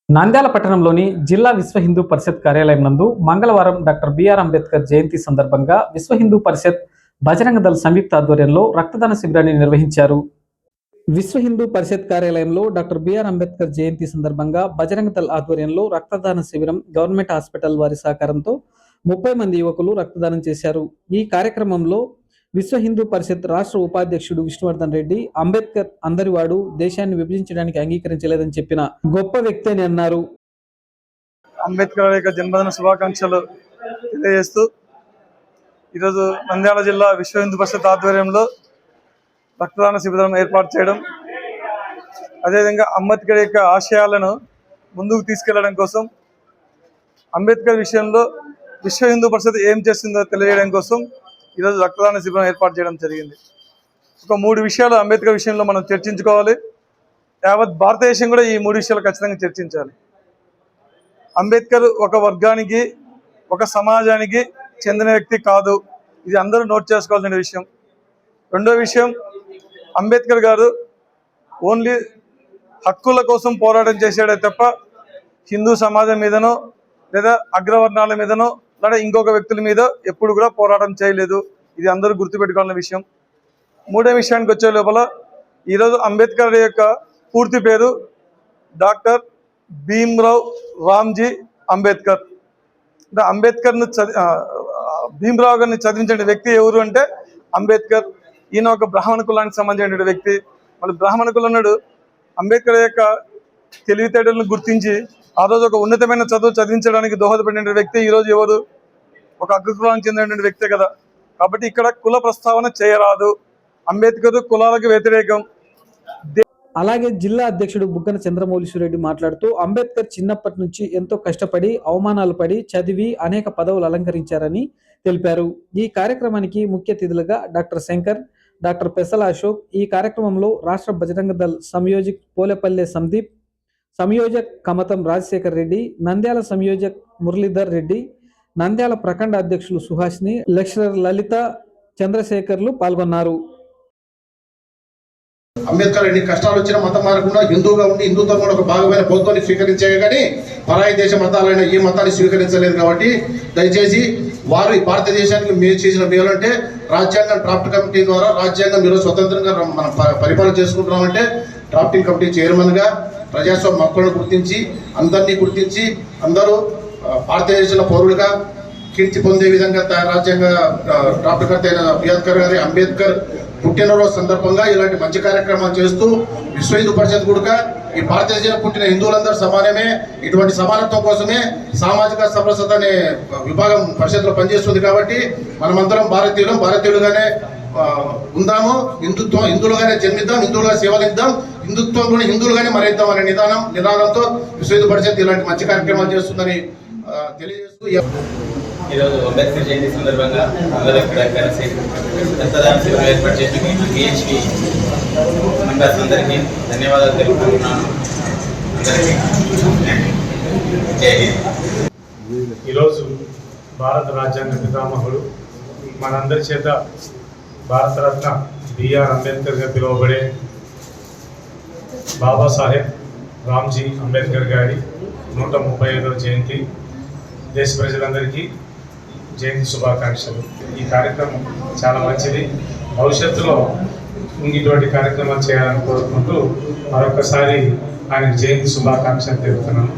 నంద్యాల పట్టణంలోని జిల్లా విశ్వ హిందూ పరిషత్ కార్యాలయం నందు మంగళవారం డాక్టర్ బిఆర్ అంబేద్కర్ జయంతి సందర్భంగా విశ్వ హిందూ పరిషత్ బజరంగ దళ్ సంయుక్త ఆధ్వర్యంలో రక్తదాన శిబిరాన్ని నిర్వహించారు. విశ్వ హిందూ పరిషత్ కార్యాలయంలో డాక్టర్ బిఆర్ అంబేద్కర్ జయంతి సందర్భంగా బజరంగ దళ్ ఆధ్వర్యంలో రక్తదాన శిబిరం గవర్నమెంట్ హాస్పిటల్ వారి సహకారంతో 30 మంది యువకులు రక్తదానం చేశారు. ఈ కార్యక్రమంలో విశ్వ హిందూ పరిషత్ రాష్ట్ర ఉపాధ్యక్షుడు విష్ణువర్ధన్ రెడ్డి అంబేద్కర్ అందరివాడు, దేశాన్ని విభజించడానికి అంగీకరించలేదని చెప్పిన గొప్ప వ్యక్తి అని అన్నారు. అంబేద్కర్ యొక్క జన్మదిన శుభాకాంక్షలు తెలియజేస్తూ ఈరోజు నంద్యాల జిల్లా విశ్వ హిందూ పరిషత్ ఆధ్వర్యంలో రక్తదాన శిబిరం ఏర్పాటు చేయడం, అదేవిధంగా అంబేద్కర్ యొక్క ఆశయాలను ముందుకు తీసుకెళ్లడం కోసం, అంబేద్కర్ విషయంలో విశ్వ హిందూ పరిషత్ ఏం చేస్తుందో తెలియజేయడం కోసం ఈరోజు రక్తదాన శిబిరం ఏర్పాటు చేయడం జరిగింది. ఒక 3 విషయాలు అంబేద్కర్ విషయంలో మనం చర్చించుకోవాలి. యావత్ భారతదేశం కూడా ఈ 3 విషయాలు ఖచ్చితంగా చర్చించాలి. అంబేద్కర్ ఒక వర్గానికి, ఒక సమాజానికి చెందిన వ్యక్తి కాదు. ఇది అందరూ నోట్ చేసుకోవాల్సిన విషయం. రెండో విషయం, అంబేద్కర్ గారు ఓన్లీ హక్కుల కోసం పోరాటం చేశాడే తప్ప హిందూ సమాజం మీదనో లేదా అగ్రవర్ణాల మీదనో లేదా ఇంకొక వ్యక్తుల మీద ఎప్పుడు కూడా పోరాటం చేయలేదు. ఇది అందరూ గుర్తుపెట్టుకోవాల్సిన విషయం. మూడో విషయానికి వచ్చే లోపల ఈరోజు అంబేద్కర్ యొక్క పూర్తి పేరు డాక్టర్ భీమ్రావ్ రామ్జీ అంబేద్కర్. అంబేద్కర్ను భీమ్రావ్ గారిని చదివించిన వ్యక్తి ఎవరు అంటే అంబేద్కర్. ఈయన ఒక బ్రాహ్మణ కులానికి సంబంధించిన వ్యక్తి. మళ్ళీ బ్రాహ్మణ కులనుడు అంబేద్కర్ యొక్క తెలివితేటలను గుర్తించి ఆ రోజు ఒక ఉన్నతమైన చదువు చదివించడానికి దోహదపడిన వ్యక్తి ఈరోజు ఎవరు? ఒక అగ్రకులానికి చెందినటువంటి వ్యక్తే కదా. కాబట్టి ఇక్కడ కుల ప్రస్తావన చేయరాదు. అంబేద్కర్ కులాలకు వ్యతిరేకం. అలాగే జిల్లా అధ్యక్షుడు బుగ్గన చంద్రమౌళీశ్వరరెడ్డి మాట్లాడుతూ అంబేద్కర్ చిన్నప్పటి నుంచి ఎంతో కష్టపడి అవమానాలు పడి చదివి అనేక పదవులు అలంకరించారని తెలిపారు. ఈ కార్యక్రమానికి ముఖ్య అతిథులుగా డాక్టర్ శంకర్, డాక్టర్ పెసల అశోక్, ఈ కార్యక్రమంలో రాష్ట్ర బజరంగ దళ్ సంయోజక్ పోలేపల్లె సందీప్, సంయోజక్ కమతం రాజశేఖర్ రెడ్డి, నంద్యాల సంయోజక్ మురళీధర్ రెడ్డి, నంద్యాల ప్రఖండ అధ్యక్షులు సుహాసిని, లెక్చరర్ లలిత, చంద్రశేఖర్లు పాల్గొన్నారు. అంబేద్కర్ ఎన్ని కష్టాలు వచ్చినా మతం మారకుండా హిందూగా ఉండి హిందూత్వం కూడా ఒక భాగమైన బౌద్ధాన్ని స్వీకరించే కానీ పరాయి దేశ మతాలైన ఈ మతాన్ని స్వీకరించలేదు. కాబట్టి దయచేసి వారు ఈ భారతదేశానికి మీరు చేసిన మేలు అంటే రాజ్యాంగం డ్రాఫ్ట్ కమిటీ ద్వారా రాజ్యాంగం మీరు స్వతంత్రంగా మనం పరిపాలన చేసుకుంటున్నామంటే డ్రాఫ్టింగ్ కమిటీ చైర్మన్గా ప్రజాస్వామ్య హక్కులను గుర్తించి అందరినీ గుర్తించి అందరూ భారతదేశంలో పౌరులుగా కీర్తి పొందే విధంగా రాజ్యాంగ డ్రాఫ్ట్ కర్త అయిన బిఆర్ గారి అంబేద్కర్ పుట్టినరోజు సందర్భంగా ఇలాంటి మంచి కార్యక్రమాలు చేస్తూ విశ్వ హిందూ పరిషత్ కూడా ఈ భారతదేశంలో పుట్టిన హిందువులందరూ సమానమే. ఇటువంటి సమానత్వం కోసమే సామాజిక సమరసత అనే విభాగం పరిషత్లో పనిచేస్తుంది. కాబట్టి మనమందరం భారతీయులుగానే ఉందాము, హిందువులుగానే జన్మిద్దాం, హిందువులుగా సేవలిద్దాం, హిందుత్వం కూడా హిందువులుగానే మరేద్దాం అనే నిదానంతో విశ్వ హిందూ పరిషత్ ఇలాంటి మంచి కార్యక్రమాలు చేస్తుందని తెలియజేస్తూ ఈరోజు అంబేద్కర్ జయంతి సందర్భంగా అందరూ ఇక్కడ కలిసి రక్తదాన శిబిరం ఏర్పాటు చేసిన బిహెచ్పి మెంబర్స్ అందరికీ ధన్యవాదాలు తెలుపుకుంటున్నాను. ఈరోజు భారత రాజ్యాంగ పితామహుడు మనందరి చేత భారతరత్న బిఆర్ అంబేద్కర్గా పిలువబడే బాబాసాహెబ్ రామ్జీ అంబేద్కర్ గారి 135వ జయంతి. దేశ ప్రజలందరికీ జయంతి శుభాకాంక్షలు. ఈ కార్యక్రమం చాలా మంచిది. భవిష్యత్తులో ఇటువంటి కార్యక్రమాలు చేయాలని కోరుకుంటూ మరొకసారి ఆయన జయంతి శుభాకాంక్షలు తెలుపుతున్నాను.